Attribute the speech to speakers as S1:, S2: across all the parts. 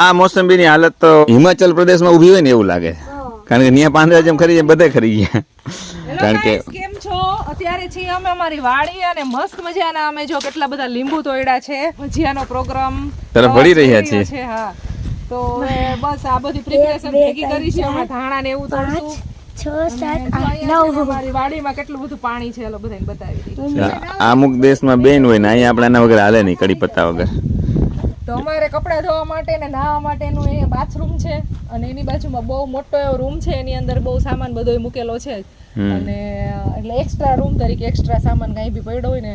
S1: આ મોસંબીની હાલત તો હિમાચલ પ્રદેશમાં ઊભી હોય ને એવું લાગે, કારણ કે ત્યાં પાંદડા જેમ ખરી જાય બધે ખરી ગયા. કારણ કે
S2: કેમ છો? અત્યારે છીએ અમે અમારી વાડી અને મસ્ત મજાના અમે જો કેટલા બધા લીંબુ તોડ્યા છે, ભજીયાનો પ્રોગ્રામ
S1: તરફ વળી રહ્યા છીએ.
S2: હા, તો બસ આ બધી પ્રિપેરેશન ભેગી કરી છે. અમે ધાણા ને એવું તોડશું.
S3: 6 7 8 9
S2: અમારી વાડીમાં કેટલું બધું પાણી છે, એલો બધાને બતાવી દીધું.
S1: અમુક દેશમાં બેન હોય ને અહીંયા આપણે એના વગર હાલે નહીં, કડી પત્તા વગર.
S2: તો અમારે કપડાં ધોવા માટે ને નાહવા માટેનું એ બાથરૂમ છે અને એની બાજુમાં બહુ મોટો એવો રૂમ છે, એની અંદર બહુ સામાન બધો મૂકેલો છે અને એટલે એક્સ્ટ્રા રૂમ તરીકે એક્સ્ટ્રા સામાન કાંઈ બી પડ્યો હોય ને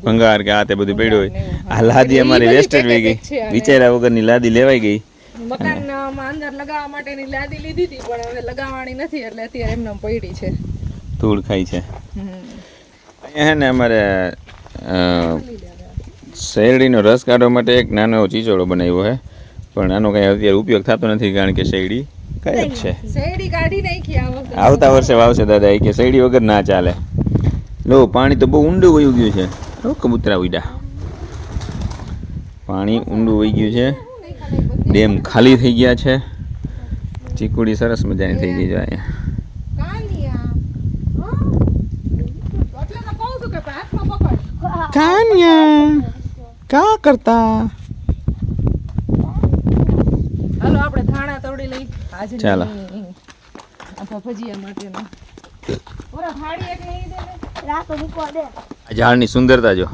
S1: ભંગાર કે આ તે બધું પડ્યું હોય. આ લાદી અમારી વેસ્ટેજ વહી ગઈ, વિચાર્યા વગરની લાદી લેવાઈ ગઈ.
S2: મકાનમાં અંદર લગાવવા માટેની લાદી લીધી હતી પણ હવે લગાવવાની નથી એટલે અત્યારે એમને પડી છે,
S1: ધૂળ ખાઈ છે. અહીંયા હે ને અમારે શેરડીનો રસ કાઢવા માટે એક નાનો એવો ચીચોડો બનાવ્યો છે, પણ આનો કઈ અત્યારે ઉપયોગ થતો નથી કારણ કે શેરડી ગાયબ છે.
S2: શેરડી કાઢી નાખી
S1: આવતા વર્ષે વાવશે દાદા કે શેરડી વગર ના ચાલે. લો પાણી તો બહુ ઊંડું વહી ગયું છે. કબૂતરા ઉડ્યા, પાણી ઊંડું વહી ગયું છે, ડેમ ખાલી થઈ ગયા છે. ચીકુડી સરસ મજાની થઈ ગઈ છે અહીંયા. કાનિયા કા કરતા?
S2: હાલો આપણે ધાણા તોડી લઈ આજે.
S1: ચાલો
S2: આપા ભજીયા માટેનો ઓરા થાળી એક લઈ દે ને.
S3: રાતો મૂકવા દે.
S1: આ ઝાડની સુંદરતા જો,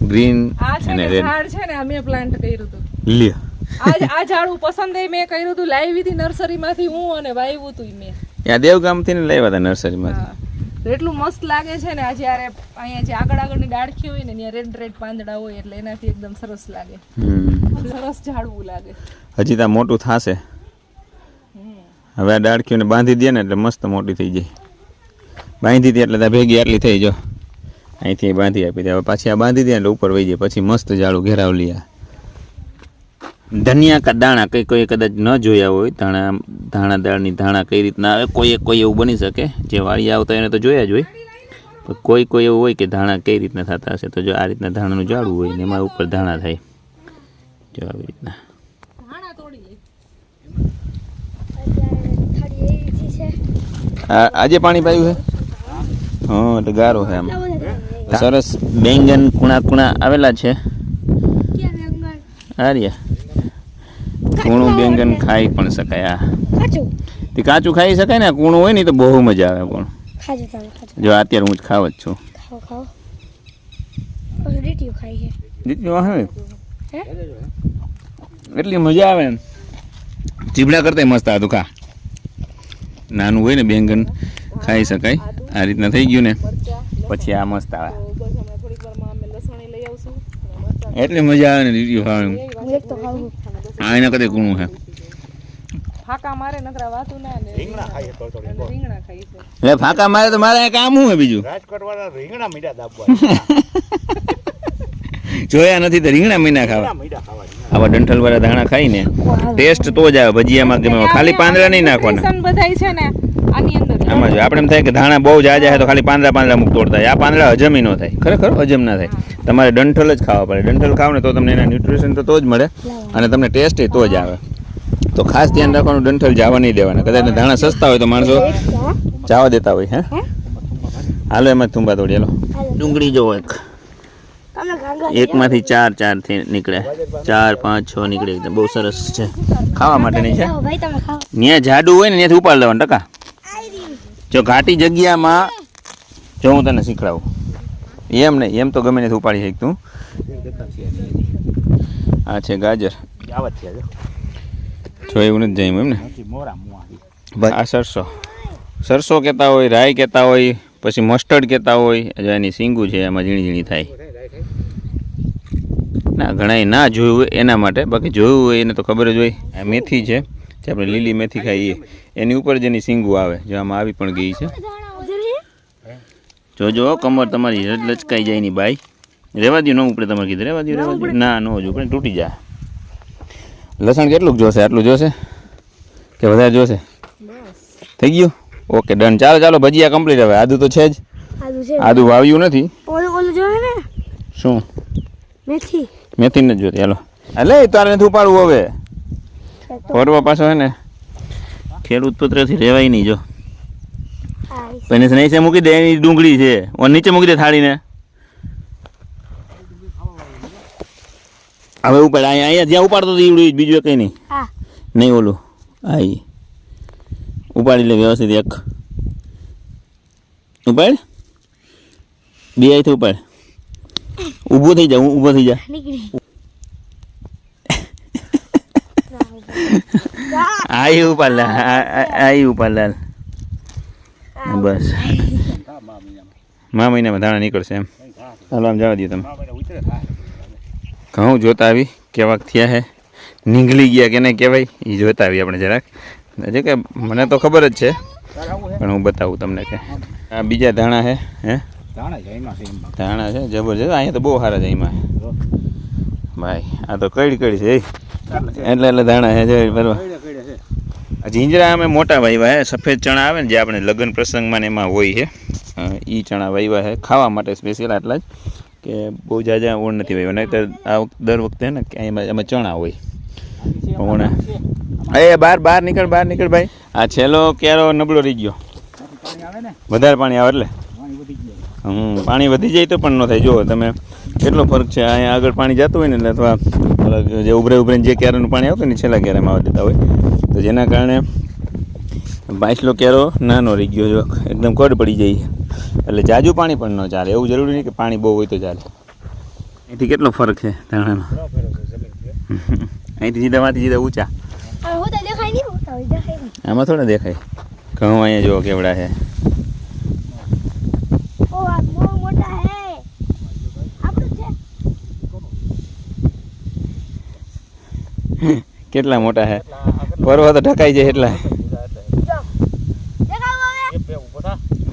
S1: ગ્રીન
S2: આ છે
S1: અને
S2: ને
S1: રેડ.
S2: ઝાડ છે ને આ મેં પ્લાન્ટ કર્યું હતું.
S1: લ્યો
S2: આ ઝાડ પસંદ મેં કર્યું હતું, લાવી હતી નર્સરીમાંથી હું અને વાવ્યું હતું મેં.
S1: ત્યાં દેવગામથી ને લાવ્યા હતા નર્સરીમાંથી.
S2: હા, તો એટલું મસ્ત લાગે છે ને આ જ્યારે અહીંયા જે આગળની ડાળખી હોય ને ત્યાં રેડ રેડ પાંદડા હોય એટલે એનાથી એકદમ સરસ લાગે, સરસ ઝાડવું લાગે.
S1: હજી ત્યાં મોટું થશે. હવે આ ડાળખીઓને બાંધી દે ને એટલે મસ્ત મોટી થઈ જાય. બાંધી દે એટલે ત્યાં ભેગી આટલી થઈ જો, અહીંથી બાંધી આપી દે. હવે પાછી આ બાંધી દે એટલે ઉપર વહી જાય, પછી મસ્ત ઝાડું ઘેરાવલી. આ ધનિયા કા દાણા કઈ કોઈ કદાચ ન જોયા હોય, ધાણા દાળની ધાણા કઈ રીતના આવે, કોઈ એવું બની શકે જે વાળી આવતા એને તો જોયા જ હોય, પણ કોઈ એવું હોય કે ધાણા કઈ રીતના થતા હશે. તો જો આ રીતના ધાણાનું ઝાડું હોય ને એમાં ઉપર ધાણા થાય જો આવી રીતના. આજે પાણી પાયું છે. હા એટલે ગારો છે. આમ સરસ બેંગન કુણા આવેલા છે. આર્યા કૂણું બેંગન ખાઈ પણ શકાય. તે કાચું ખાઈ શકાય ને, કૂણું હોય ને તો બહુ મજા આવે. પણ જો અત્યારે હું જ ખાવ જ છું. એટલી મજા આવે એમ, ચીબડા કરતા મસ્ત હતું. ખા નાનું હોય ને બેંગન ખાઈ શકાય. આ રીતના થઈ ગયું ને પછી આ મસ્ત આવે, એટલી મજા આવે ને રીડિયું ખાવાનું. આ એના કદે કૂણું છે.
S2: ફાકા મારે નકરા વાતું ના ને રીંગણા ખાઈએ તો રીંગણા ખાઈ છે.
S1: લે ફાકા મારે તો મારે કામ શું હે બીજું?
S4: રાજકોટ વાળા રીંગણા મીઠા દાબવા
S1: જોયા નથી તો રીંગણા મીઠા ખાવા. આવા ડંઠલ વાળા ધાણા ખાઈને ટેસ્ટ તો જ આવે. ભજીયામાં ગમે, ખાલી પાંદડા નહીં નાખવાના.
S2: બધાય છે ને આની અંદર
S1: આમાં જો આપણે એમ થાય કે ધાણા બહુ જાજા છે તો ખાલી પાંદડા મુક તોડતા. આ પાંદડા હજમ ન થાય, ખરેખર હજમ ના થાય. તમારે ડંઠલ જ ખાવા પડે. ડંઠલ ખાવ ને તો તમને એના ન્યુટ્રિશન તો જ મળે અને તમને ટેસ્ટ તો જ આવે. તો ખાસ ધ્યાન રાખવાનું, ડંઠલ જવા નહીં દેવાના. કદાચ ધાણા સસ્તા હોય તો માણસો જવા દેતા હોય. હે હાલો એમાં થુંબા તોડી. હાલો ડુંગળી જોવો, એકમાંથી ચાર નીકળે, 4 5 6 નીકળે. એકદમ બહુ સરસ છે, ખાવા માટેની છે. ત્યાં જાડું હોય ને ત્યાંથી ઉપાડ લેવાનું ટકા. જો ઘાટી જગ્યામાં જો હું તને શીખડાવું એમ નહીં, એમ તો ગમે નથી ઉપાડી શકતું. આ છે ગાજર, જો એવું નથી જાય એમ ને. આ સરસો કહેતા હોય, રાઈ કહેતા હોય, પછી મસ્ટર્ડ કહેતા હોય. જો એની સીંગું છે એમાં ઝીણી થાય ના. ઘણા ના જોયું હોય એના માટે, બાકી જોયું હોય એને તો ખબર જ હોય. આ મેથી છે જે આપણે લીલી મેથી ખાઈએ, એની ઉપર જેની સીંગું આવે જો આમાં આવી પણ ગઈ છે. જોજો કમર તમારી લચકાઈ જાય ની બાઈ. રેવા દો, ન ઉપડે તમારે કીધું. રેવા દો ના, ન જો પણ તૂટી જાય. લસણ કેટલું જોશે? આટલું જોશે કે વધારે જોશે? થઈ ગયું, ઓકે ડન. ચાલો ભજીયા કમ્પ્લીટ. હવે આદુ તો છે જ, આદુ વાવ્યું નથી. શું? મેથી નથી જોતી. હાલો એટલે તારે નથી ઉપાડવું હવે. ફોરવા પાછો હે ને ખેડૂત પુત્રથી રહેવાય નહીં જો
S3: આઈસ
S1: પણ એને નીચે મૂકી દે એની ડુંગળી છે ઓર નીચે મૂકી દે થાળીને હવે ઉપાડ અહીંયા જ્યાં ઉપાડતો હતો ઈવડું બીજું કંઈ નહીં
S3: હા
S1: નહીં ઓલું આઈ ઉપાડી લે વ્યવસ્થિત એક ઉપાડ બે અહીંથી ઉપાડ ઊભો થઈ જા ઊભો થઈ જા
S3: નીકળી
S1: આઈ ઉપાડ લે આઈ ઉપાડ લે બસ મા મહિનામાં ધાણા નીકળશે એમ હાલો આમ જવા દો તમે ઘઉં જોતા આવી કેવાક થયા હે નીંગળી ગયા કે નહીં કહેવાય એ જોતા આવી આપણે જરાક જે કે મને તો ખબર જ છે પણ હું બતાવું તમને કે આ બીજા ધાણા છે હે ધાણા છે જબરજસ્ત અહીંયા તો બહુ સારા છે એમાં ભાઈ આ તો કઈ છે એટલે ધાણા છે બરાબર જીંજરા અમે મોટા વાવ્યા હે સફેદ ચણા આવે ને જે આપણે લગ્ન પ્રસંગમાં ને એમાં હોય છે એ ચણા વાવ્યા છે ખાવા માટે સ્પેશિયલ આટલા જ કે બહુ જાજા ઓળ નથી વાવ્યા નહીં તો આ દર વખતે ને કે એમાં ચણા હોય પણ એ બહાર નીકળ ભાઈ આ છેલ્લો ક્યારો નબળો રહી ગયો વધારે પાણી આવે એટલે પાણી વધી જાય તો પણ ન થાય જુઓ તમે કેટલો ફરક છે અહીંયા આગળ પાણી જતું હોય ને અથવા જે ઉભરે જે ક્યારાનું પાણી આવતું ને છેલ્લા ક્યારામાં આવવા દેતા હોય તો જેના કારણે બાઈસલો ક્યારો નાનો રહી ગયો જો એકદમ કડ પડી જાય એટલે જાજુ પાણી પણ ન ચાલે એવું જરૂરી નહીં કે પાણી બહુ હોય તો ચાલે અહીંથી કેટલો ફરક છે ધાણાનો અહીંથી સીધા ઊંચા
S3: હું તો દેખાય નહીં દેખાય
S1: આમાં થોડા દેખાય ઘઉં અહીંયા જો કેવડા છે
S3: ઓ આ બહુ મોટા હે આપણું છે
S1: કેટલા મોટા છે પરવા તો ઢકાઈ જાય એટલા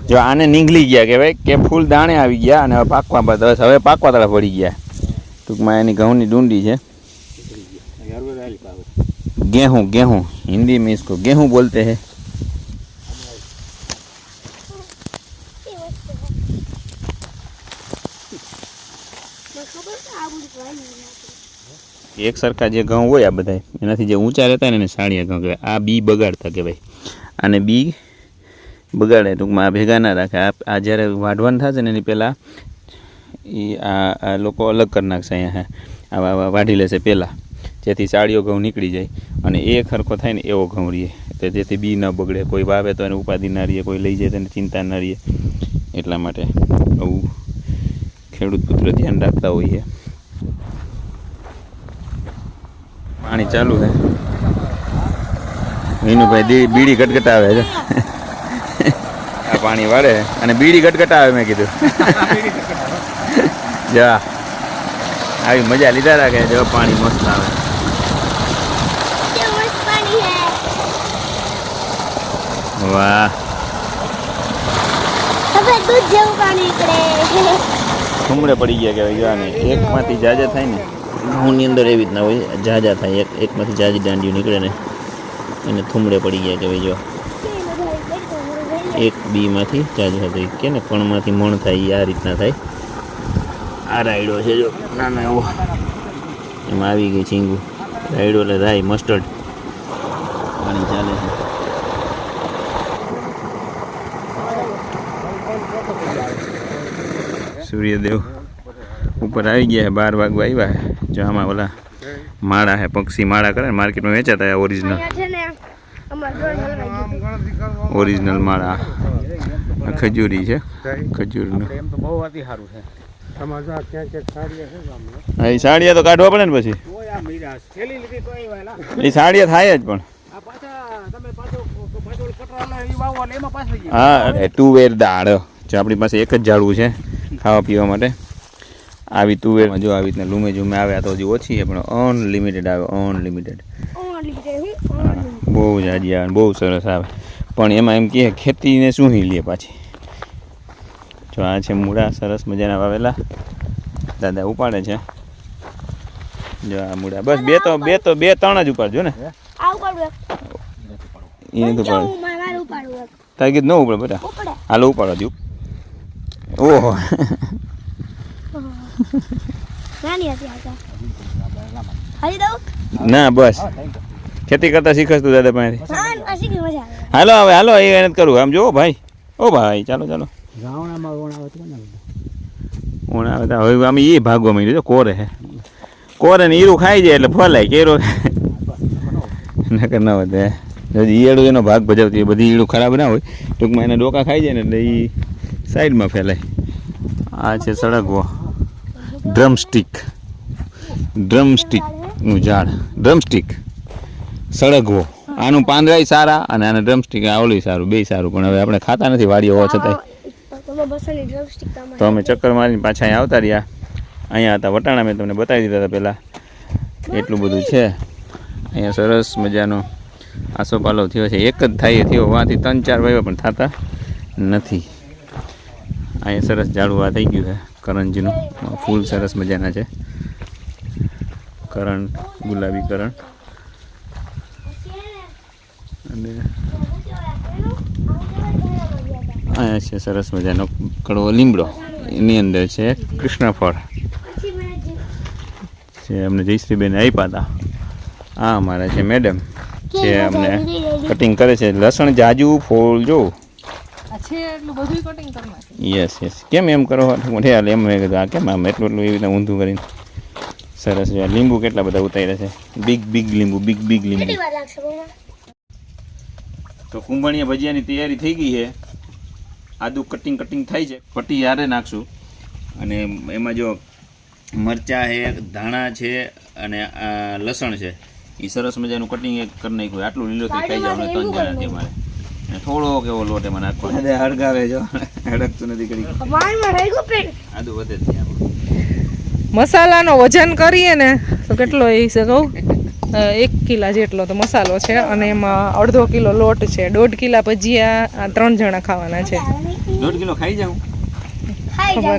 S1: જો આને નીંગળી ગયા કે ભાઈ કે ફૂલ દાણે આવી ગયા અને હવે પાકવા તરફ પડી ગયા ટૂંકમાં એની ઘઉંની ડુંડી છે गेहूँ हिंदी में इसको गेहूँ बोलते हैं એક સરખા જે ઘઉં હોય આ બધા એનાથી જે ઊંચા રહેતા ને એને સાળિયા ઘઉં કહેવાય આ બી બગાડતા કહેવાય આને બી બગાડે ટૂંકમાં આ ભેગા ના રાખે આ જ્યારે વાઢવાનું થશે ને એની પહેલાં એ આ લોકો અલગ કરી નાખશે અહીંયા આવા વાઢી લેશે પહેલાં જેથી સાડીઓ ઘઉં નીકળી જાય અને એ ખરખો થાય ને એવો ઘઉં રહીએ તો જેથી બી ન બગડે કોઈ વાવે તો એને ઉપાધિ ના રહીએ કોઈ લઈ જાય તો એને ચિંતા ન રહીએ એટલા માટે આવું ખેડૂત પુત્ર ધ્યાન રાખતા હોઈએ પાણી ચાલુ છે વિનુભાઈ બીડી ગટગટાવે છે આ પાણી વાળે અને બીડી ગટગટાવે મેં કીધું જા આવી મજા લીધા રાખે જો પાણી મસ્ત આવે વાહ
S3: સફેદ દૂધ જેવું પાણી નીકળે
S1: થુમડે પડી ગયા કહેવાય જો આને એકમાંથી જાજા થાય ને ઘઉંની અંદર એવી રીતના હોય જાજા થાય એકમાંથી જાજી દાંડીઓ નીકળે ને એને થુમડે પડી ગયા કહેવાય જો એક બીમાંથી જાજા થાય કે ને કણમાંથી મણ થાય આ રીતના થાય આ રાયડો છે જો નાનો એવો એમાં આવી ગઈ છીંગું રાયડો એટલે રાઈ મસ્ટર્ડ પાણી ચાલે છે સૂર્યદેવ ઉપર આવી ગયા 12 વાગવા આવ્યા છે જો આમાં ઓલા માળા છે પક્ષી માળા કરે ને માર્કેટમાં વેચાતા ઓરિજિનલ માળા ખજૂરી છે ખજૂરનું એ સાડિયા તો કાઢવા પડે ને પછી એ સાડિયા થાય જ પણ હા તુવેર દાળ જો આપણી પાસે એક જ ઝાડવું છે ખાવા પીવા માટે આવી તુવેર જો આવી રીતના લૂમે ઝૂમે આવે તો હજી ઓછી છે પણ અનલિમિટેડ આવે અનલિમિટેડ બહુ જાજી આવે બહુ સરસ આવે પણ એમાં એમ કહે ખેતીને શું લે પાછી જો આ છે મૂળા સરસ મજાના વાવેલા દાદા ઉપાડે છે જો આ મૂળા બસ બે ત્રણ જ ઉપાડજો ને એને તો તારે કીધું ન ઉપડે બેટા હાલો ઉપાડો દઉં ઓહો ના બસ ખેતી કરતા શીખસ તું દાદા પાસેથી?
S3: હા પાછી કે મજા આવે
S1: હાલો હવે હાલો એ નથી કરવું આમ જો ભાઈ ઓ ભાઈ ચાલો ચાલો
S4: ગાવણામાં ઓણ આવે તો કોને
S1: ઊણ આવે તો હવે આમ એ ભાગવા માંડ્યું જો કોરે હે કોરે ને ઈરું ખાઈ જાય એટલે ફલાય કેરો નકર ના વધે હજી ઈયળું એનો ભાગ ભજવતી હોય બધી ઈળું ખરાબ ના હોય ટૂંકમાં એના ડોકા ખાઈ જાય ને એટલે એ સાઈડમાં ફેલાય આ છે સળગવો ડ્રમસ્ટિકનું ઝાડ ડ્રમસ્ટિક સળગવો આનું પાંદડાય સારા અને આના ડ્રમસ્ટિક આવલું સારું બે સારું પણ હવે આપણે ખાતા નથી વાડી હોવા છતાંય
S3: તો બસની ડ્રમસ્ટિક કામ
S1: તો અમે ચક્કર મારીને પાછા અહીંયા આવતા રહ્યા અહીંયા હતા વટાણા મેં તમને બતાવી દીધા હતા પહેલાં એટલું બધું છે અહીંયા સરસ મજાનો આસોપાલો થયો છે એક જ થાય થયો વાંથી 3-4 વાવ્યા પણ થતા નથી અહીંયા સરસ ઝાડું આ થઈ ગયું છે કરંજીનું ફૂલ સરસ મજાના છે કરણ ગુલાબી કરણ અને અહીંયા છે સરસ મજાનો કડવો લીમડો એની અંદર છે કૃષ્ણફળ જે અમને જયશ્રીબેન આપ્યા હતા આ અમારા છે મેડમ જે અમને કટિંગ કરે છે લસણ જાજુ ફૂલ જો
S2: આ છે એટલું બધું કટિંગ કરી નાખ્યું.
S1: યસ યસ કેમ એમ કરો મોઢે હાલ એમ મેં કીધું આ કેમ આમ એટલું એવી રીતના ઊંધું કરીને સરસ છે લીંબુ કેટલા બધા ઉતાર્યા છે બિગ લીંબુ બિગ લીંબુ
S3: કેટલી વાર લાગશે મમ્મા
S1: તો કુંભણિયા ભજીયાની તૈયારી થઈ ગઈ છે આદુ કટિંગ થાય છે પટ્ટી યારે નાખશું અને એમાં જો મરચાં છે ધાણા છે અને લસણ છે એ સરસ મજાનું કટિંગ એક કરી નાખ્યું આટલું લીલોતરી ખાઈ જાવ ને 3 જણાથી અમારે અને થોડોક એવો લોટ એમાં નાખવાનો હળગાવે જો હળગતું નથી કરી
S3: મારમાં રહી ગયો પેટ
S1: આદુ વધે જ ત્યાં
S2: મસાલાનો વજન કરીએ ને તો કેટલો એ છે કહું 1 કિલા જેટલો તો મસાલો છે અને એમાં 1/2 કિલો લોટ છે 1.5 કિલા ભજીયા આ 3 જણા ખાવાના છે
S1: 1.5 કિલો ખાઈ જાઉં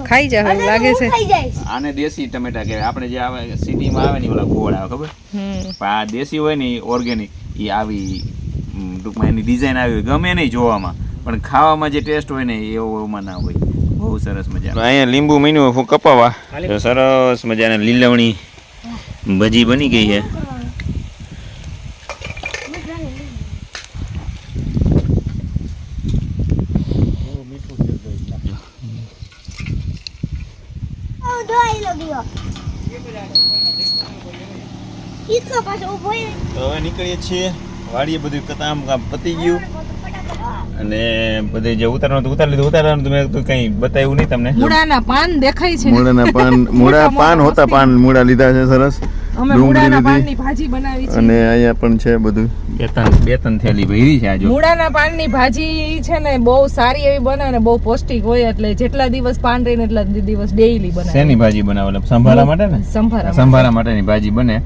S2: ખાઈ જાય એવું લાગે છે
S3: ખાઈ જાય
S1: આને દેશી ટમેટા કહેવાય આપણે જે આવે સિટીમાં આવે ને ઓલા ગોળ આવે ખબર પણ આ દેશી હોય ને ઓર્ગેનિક એ આવી ટૂંકમાં એની ડિઝાઇન આવી હોય ગમે નહીં જોવામાં પણ ખાવામાં જે ટેસ્ટ હોય ને એવોમાં ના હોય બહુ સરસ મજા અહીંયા લીંબુ મીનું કપાવા તો સરસ મજાના લીલવણી ભજી બની ગઈ છે
S3: ધોઈ લો ગયો ઈસકો પાછો ઉભો રહે
S1: તો હવે નીકળીએ છીએ વાડીએ બધું કામ પતી ગયું અને બધે જે ઉતારવાનું ઉતારવાનું તો મેં કંઈ બતાવ્યું નહીં તમને
S2: મૂળાના પાન દેખાય છે
S1: મૂળા પાન હોતા પાન મૂળા લીધા છે સરસ
S2: અમે મૂળાના પાનની ભાજી બનાવી છે
S1: અને અહીંયા પણ છે બધું બે ત્રણ થેલી ભરી છે આજુ
S2: મૂળાના પાનની ભાજી છે ને બહુ સારી એવી બને અને બહુ પૌષ્ટિક હોય એટલે જેટલા દિવસ પાન રહીને એટલા દિવસ ડેઈલી બનાવે
S1: શેની ભાજી બનાવે સંભારા માટે ને સંભારા માટેની ભાજી બને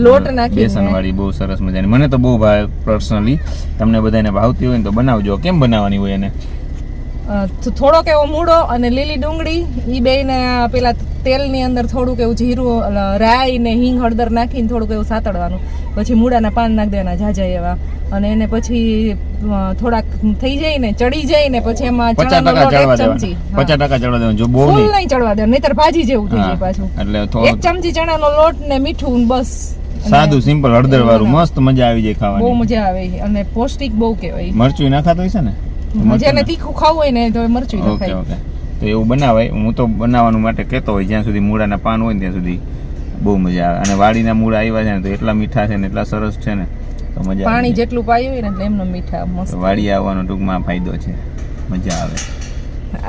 S2: લોટ નાખી
S1: બેસન વાળી બહુ સરસ મજાની મને તો બહુ ભાવે પર્સનલી તમને બધાને ભાવતી હોય ને તો બનાવજો કેમ બનાવવાની હોય એને
S2: થોડોક એવો મૂળો અને લીલી ડુંગળી એ બેને પેલા તેલની અંદર થોડુંક એવું જીરું રાઈ ને હિંગ હળદર નાખીને થોડુંક એવું સાતડવાનું પછી મૂળાના પાન નાખી દેવાના ઝાઝા એવા અને એને પછી થોડાક થઈ જાય ને ચડી જાય ને પછી એમાં
S1: 50% ચડવા દેવાનું જો બહુ
S2: ફૂલ નહીં ચડવા દેવાનું નહીતર ભાજી જેવું થઈ જાય પાછું
S1: એટલે
S2: 1 ચમચી ચણાનો લોટ ને મીઠું બસ
S1: સાદું સિમ્પલ હળદર વાળું મસ્ત મજા આવી જાય ખાવાની
S2: બહુ મજા આવે અને પૌષ્ટિક બહુ કહેવાય
S1: મરચું નાખાતો હોય છે ને
S2: જેને તીખું ખાવું હોય ને તો મરચું નખાય
S1: ઓકે તો એવું બનાવાય હું તો બનાવવાનું માટે કહેતો હોય જ્યાં સુધી મૂળાના પાન હોય ને ત્યાં સુધી બહુ મજા આવે અને વાડીના મૂળા આવ્યા છે ને તો એટલા મીઠા છે ને એટલા સરસ છે ને તો મજા
S2: પાણી જેટલું પાયું હોય ને એટલે એમનો મીઠા મસ્ત
S1: વાડી આવવાનો ટૂંકમાં ફાયદો છે મજા આવે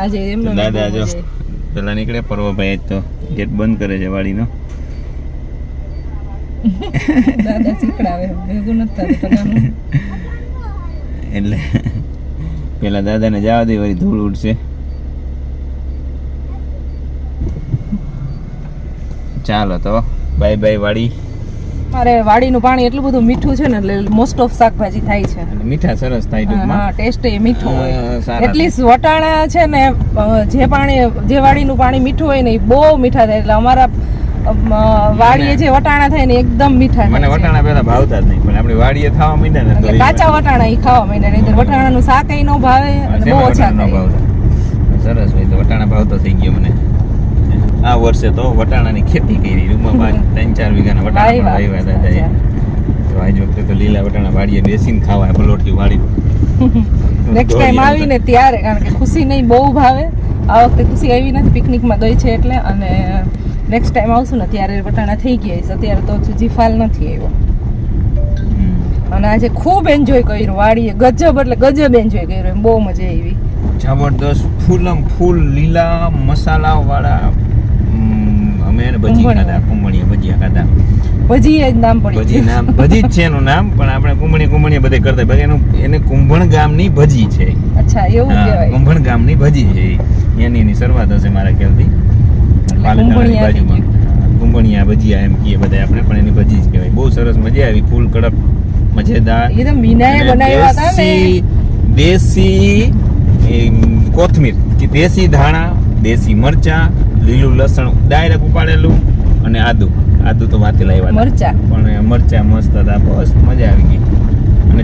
S2: આજે એમનો
S1: દાદા જો પેલા નીકળે પરવાભાઈ તો ગેટ બંધ કરે છે વાડીનો
S2: દાદા શીખડાવે ભેગું નથી થતું
S1: એટલે પેલા દાદાને જવા દે વળી ધૂળ ઉડશે ચાલો તો બાય બાય વાડી
S2: મારે વાડીનું પાણી એટલું બધું મીઠું છે ને એટલે મોસ્ટ ઓફ શાકભાજી થાય છે
S1: મીઠા સરસ થાય ટૂંકમાં
S2: હા ટેસ્ટ એ મીઠું હોય
S1: સારા
S2: એટલીસ્ટ વટાણા છે ને જે વાડીનું પાણી મીઠું હોય ને એ બહુ મીઠા થાય એટલે અમારા વાડીએ જે વટાણા થાય ને એકદમ મીઠા
S1: મને
S2: થાય છે.
S1: વટાણા પેલા ભાવતા જ નહીં પણ આપણી વાડીએ ખાવા માંડ્યા ને તો
S2: એટલે કાચા વટાણા ઈ ખાવા માંડ્યા નહીં તો વટાણાનું શાક ય ન ભાવે અને બહુ ઓછા ખાય.
S1: સરસ હોય તો વટાણા ભાવતો થઈ ગયો મને આ વર્ષે તો વટાણાની ખેતી કરી રૂમમાં 5-4 વીઘાના વટાણા વાવ્યા હતા તો આજ વખતે તો લીલા વટાણા વાડીએ બેસીને ખાવા પલોઠી વાળી.
S2: નેક્સ્ટ ટાઈમ આવીને ત્યારે, કારણ કે ખુશી નહીં બહુ ભાવે. આ વખતે ખુશી આવી નથી, પિકનિકમાં ગઈ છે એટલે. અને નેક્સ્ટ ટાઈમ આવશું ને ત્યારે વટાણા થઈ ગયા છે. અત્યારે તો હજુ જીફાલ નથી આવ્યો. અને આજે ખૂબ એન્જોય કર્યું વાડીએ, ગજબ એટલે ગજબ એન્જોય કર્યું, એમ બહુ મજા આવી.
S1: જબરદસ્ત ફૂલમ ફૂલ લીલા મસાલા વાળા. અમે એને ભજી ખાધા, કુંભણિયા ભજીયા ખાધા.
S2: ભજી જ નામ પડી
S1: ભજી નામ ભજી જ છે એનું નામ, પણ આપણે કુંભણી બધે કરતા. બાકી એને કુંભણ ગામની ભજી છે.
S2: અચ્છા, એવું
S1: હા,
S2: કહેવાય.
S1: કુંભણ ગામની ભજી છે એની શરૂઆત હશે મારા ખ્યાલથી. પાલેતાણાની બાજુમાં કુંભણિયા ભજીયા એમ કહીએ બધા આપણે, પણ એની ભજી જ કહેવાય. બહુ સરસ મજા આવી, ફૂલ કડક મજેદાર.
S2: એ તો મીનાએ
S1: અને
S2: બનાવ્યા હતા ને.
S1: દેશી કોથમીર કે દેશી ધાણા, દેશી મરચા, લીલું લસણ ડાયરેક્ટ ઉપાડેલું, અને આદુ તો વાતે લાવ્યા હતા.
S2: મરચા.
S1: પણ મરચા મસ્ત હતા, બસ મજા આવી ગઈ. અને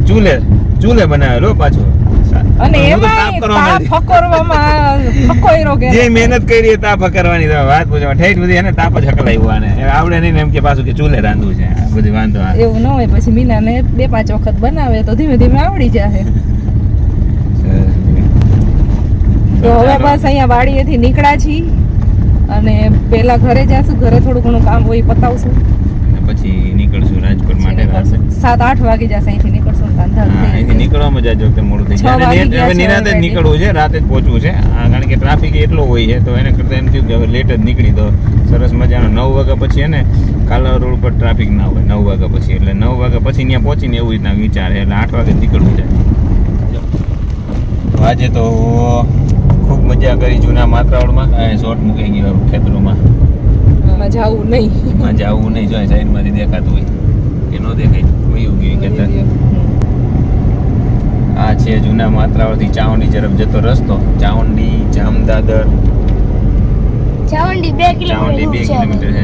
S1: ચૂલે બનાવેલો પાછો.
S2: અને
S1: હું તો
S2: એમાં
S1: તાપ કરવા માંડી.
S2: ફકોરવામાં ફકોયરો કે
S1: જે મહેનત કરી તાપ હકરવાની તો વાત પૂછવા ઠેઠ બધી એને તાપ જ હકલાવ્યો. આને આવડે નહીં ને એમ કે પાછું કે ચૂલે રાંધવું છે. આ બધી વાંધો આવે.
S2: એવું ન હોય. પછી મીનાને 2-5 વખત બનાવે તો ધીમે ધીમે આવડી જાય. તો હવે બસ અહીંયા વાડીએથી નીકળ્યા છીએ અને પેલા ઘરે જાશું. ઘરે થોડું ઘણું કામ હોય પતાવશું,
S1: પછી નીકળશું રાજકોટ માટે.
S2: 7-8 વાગી જશે અહીંથી નીકળશું.
S1: અહીંથી નીકળવામાં જ વખતે મોડું થઈ
S2: 6 વાગી
S1: જાય.
S2: ગયા
S1: હવે
S2: છે
S1: નિરાંતે જ
S2: already.
S1: નીકળવું છે, રાતે જ પહોંચવું છે. કારણ કે ટ્રાફિક એટલો હોય છે, તો એને કરતાં એમ થયું કે હવે લેટ જ નીકળી તો સરસ મજાનો 9 વાગ્યા પછી એને કાલા રોડ પર ટ્રાફિક ના હોય 9 વાગ્યા પછી. એટલે 9 વાગ્યા પછી ત્યાં પહોંચીને એવું રીતના વિચાર છે. એટલે 8 વાગે જ નીકળવું છે. તો આજે તો ખૂબ મજા કરી જૂના માત્રાવડમાં. શોર્ટ મૂકી ગયો ખેતરોમાં.
S2: મજા આવું નહીં.
S1: મજા આવું નહીં, જોઈએ સાઈડમાંથી દેખાતું હોય કે ન દેખાય વયું ગયું ખેતર. આ છે જૂના માત્રાવડથી ચાવંડી તરફ જતો રસ્તો. ચાવંડી જામદાદર.
S3: ચાવંડી 2
S1: ચાવંડી 2
S3: કિલોમીટર
S1: કિલોમીટર છે.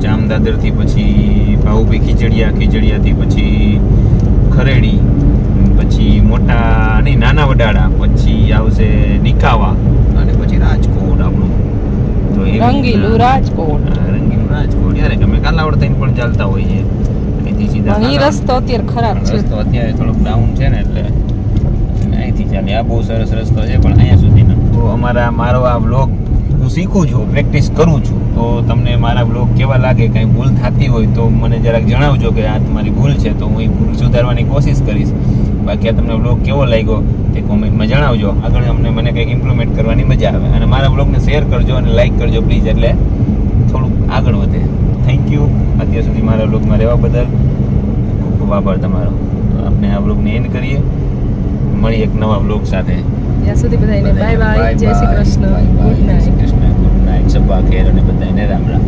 S1: જામદાદરથી પછી ભાઉભી ખીજડીયાથી પછી ખરેડી, પછી નાના વડાળા, પછી આવશે નિકાવા, અને પછી રાજકોટ આપણું. તો
S2: રંગીલું રાજકોટ.
S1: રંગીલું રાજકોટ. યાર અમે કાલાવડ થઈને પણ ચાલતા હોઈએ. અહીંથી સીધા
S2: અહીં રસ્તો અત્યારે ખરાબ છે.
S1: રસ્તો અત્યારે થોડોક ડાઉન છે ને, એટલે અહીંથી ચાલે. આ બહુ સરસ રસ્તો છે, પણ અહીંયા સુધીનો. તો મારો આ વ્લોગ હું શીખું છું, પ્રેક્ટિસ કરું છું. તો તમને મારા વ્લોગ કેવા લાગે, કાંઈ ભૂલ થતી હોય તો મને જરાક જણાવજો કે આ તમારી ભૂલ છે, તો હું એ ભૂલ સુધારવાની કોશિશ કરીશ. બાકી આ તમને વ્લોગ કેવો લાગ્યો તે કોમેન્ટમાં જણાવજો. આગળ મને કંઈક ઇમ્પ્રુવમેન્ટ કરવાની મજા આવે. અને મારા વ્લોગને શેર કરજો અને લાઈક કરજો પ્લીઝ, એટલે થોડુંક આગળ વધે. થેન્ક યુ અત્યાર સુધી મારા વ્લોગમાં રહેવા બદલ. ખૂબ ખૂબ આભાર તમારો. તો આપણે આ વ્લોગને એન્ડ કરીએ. મળી એક નવા વ્લોગ સાથે.
S2: ત્યાં સુધી બધાને બાય બાય. જય Shri Krishna. Good night.
S1: Good night. સબ્બા ખેર અને બધાને રામ રામ.